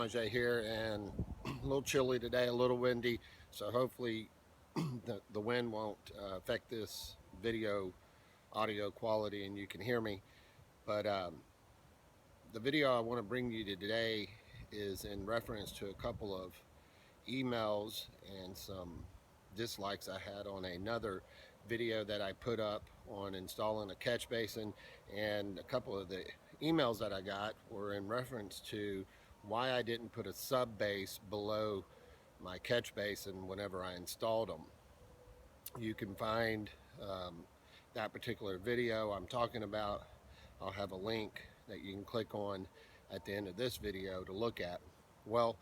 Najee here, and a little chilly today, a little windy, so hopefully the wind won't affect this video audio quality and you can hear me. But the video I want to bring you to today is in reference to a couple of emails and some dislikes I had on another video that I put up on installing a catch basin, and a couple of the emails that I got were in reference to why I didn't put a sub base below my catch basin whenever I installed them. You can find that particular video I'm talking about. I'll have a link that you can click on at the end of this video to look at. Well,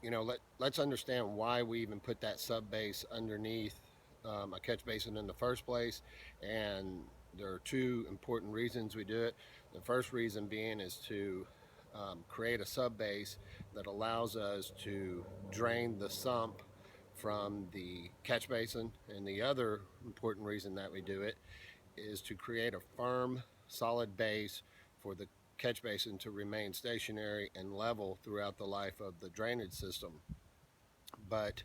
you know, let's understand why we even put that sub base underneath a catch basin in the first place. And there are two important reasons we do it. The first reason being is to create a sub base that allows us to drain the sump from the catch basin. And the other important reason that we do it is to create a firm, solid base for the catch basin to remain stationary and level throughout the life of the drainage system. But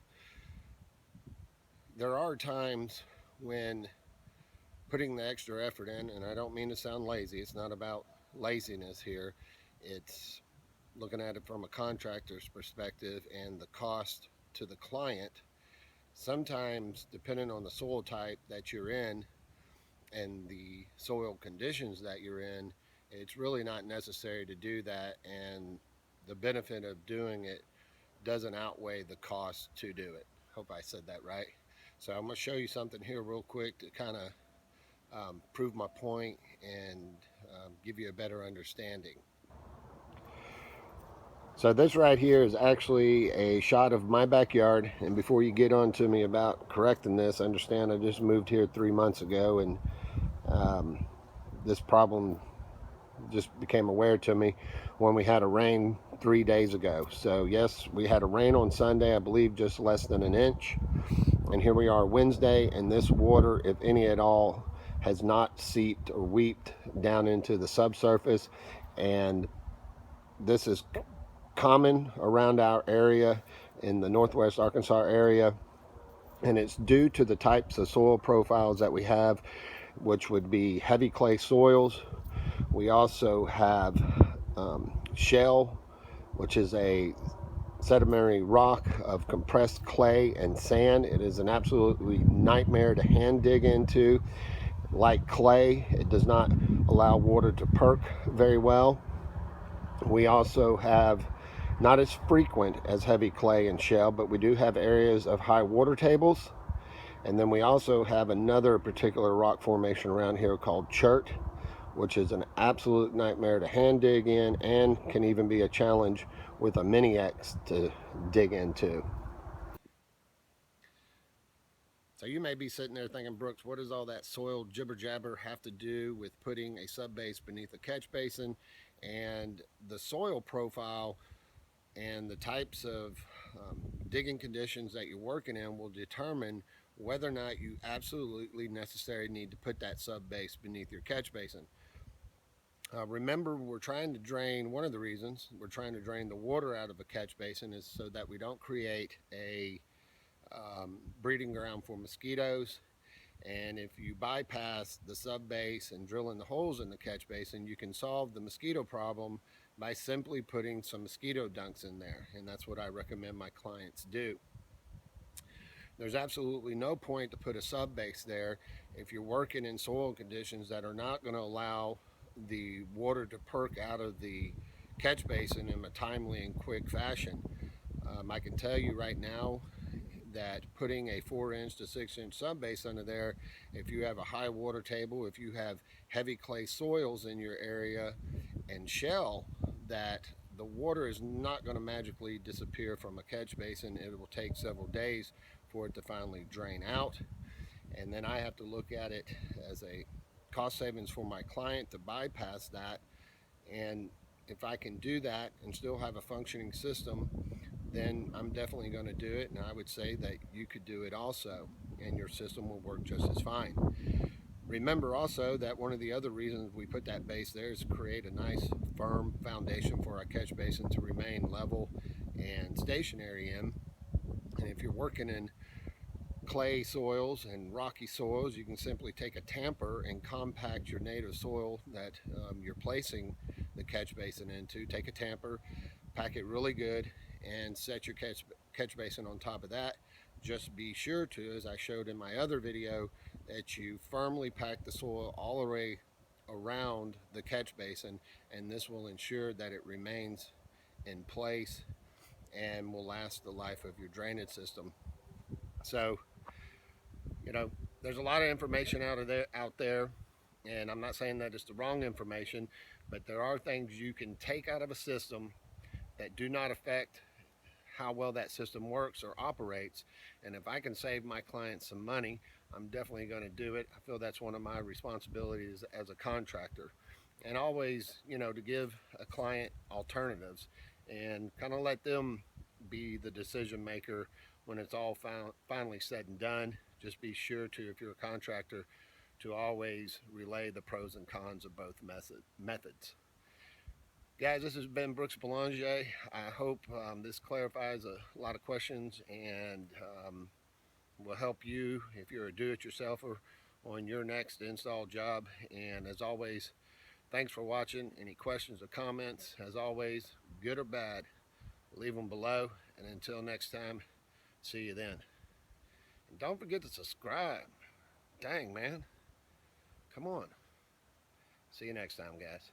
there are times when putting the extra effort in, and I don't mean to sound lazy, it's not about laziness here, it's looking at it from a contractor's perspective and the cost to the client. Sometimes, depending on the soil type that you're in and the soil conditions that you're in, it's really not necessary to do that, and the benefit of doing it doesn't outweigh the cost to do it. Hope I said that right. So I'm going to show you something here real quick to kind of prove my point and give you a better understanding. So this right here is actually a shot of my backyard, and before you get on to me about correcting this, understand I just moved here 3 months ago, and this problem just became aware to me when we had a rain 3 days ago. So yes, we had a rain on Sunday, I believe just less than an inch, and here we are Wednesday, and this water, if any at all, has not seeped or weeped down into the subsurface. And this is common around our area in the Northwest Arkansas area, and it's due to the types of soil profiles that we have, which would be heavy clay soils. We also have shale, which is a sedimentary rock of compressed clay and sand. It is an absolutely nightmare to hand dig into. Like clay, it does not allow water to perk very well. We also have, not as frequent as heavy clay and shale, but we do have areas of high water tables. And then we also have another particular rock formation around here called chert, which is an absolute nightmare to hand dig in and can even be a challenge with a mini X to dig into. So you may be sitting there thinking, Brooks, what does all that soil jibber jabber have to do with putting a sub base beneath a catch basin? And the soil profile and the types of digging conditions that you're working in will determine whether or not you absolutely necessarily need to put that sub base beneath your catch basin. Remember, we're trying to drain, one of the reasons we're trying to drain the water out of a catch basin is so that we don't create a breeding ground for mosquitoes. And if you bypass the sub base and drill in the holes in the catch basin, you can solve the mosquito problem by simply putting some mosquito dunks in there. And that's what I recommend my clients do. There's absolutely no point to put a sub base there if you're working in soil conditions that are not going to allow the water to perk out of the catch basin in a timely and quick fashion. I can tell you right now that putting a 4-inch to 6-inch sub base under there, if you have a high water table, if you have heavy clay soils in your area and shale, that the water is not going to magically disappear from a catch basin. It will take several days for it to finally drain out, and then I have to look at it as a cost savings for my client to bypass that. And if I can do that and still have a functioning system, then I'm definitely going to do it, and I would say that you could do it also, and your system will work just as fine. Remember also that one of the other reasons we put that base there is to create a nice firm foundation for our catch basin to remain level and stationary in. And if you're working in clay soils and rocky soils, you can simply take a tamper and compact your native soil that you're placing the catch basin into. Take a tamper, pack it really good, and set your catch basin on top of that. Just be sure to, as I showed in my other video, that you firmly pack the soil all the way around the catch basin, and this will ensure that it remains in place and will last the life of your drainage system. So, you know, there's a lot of information out there, and I'm not saying that it's the wrong information, but there are things you can take out of a system that do not affect how well that system works or operates. And if I can save my clients some money, I'm definitely going to do it. I feel that's one of my responsibilities as a contractor. And always, you know, to give a client alternatives and kind of let them be the decision maker when it's all finally said and done. Just be sure to, if you're a contractor, to always relay the pros and cons of both methods. Guys, this has been Brooks Belanger. I hope this clarifies a lot of questions and will help you if you're a do-it-yourselfer on your next install job. And as always, thanks for watching. Any questions or comments, as always, good or bad, leave them below. And until next time, see you then. And don't forget to subscribe. Dang, man. Come on. See you next time, guys.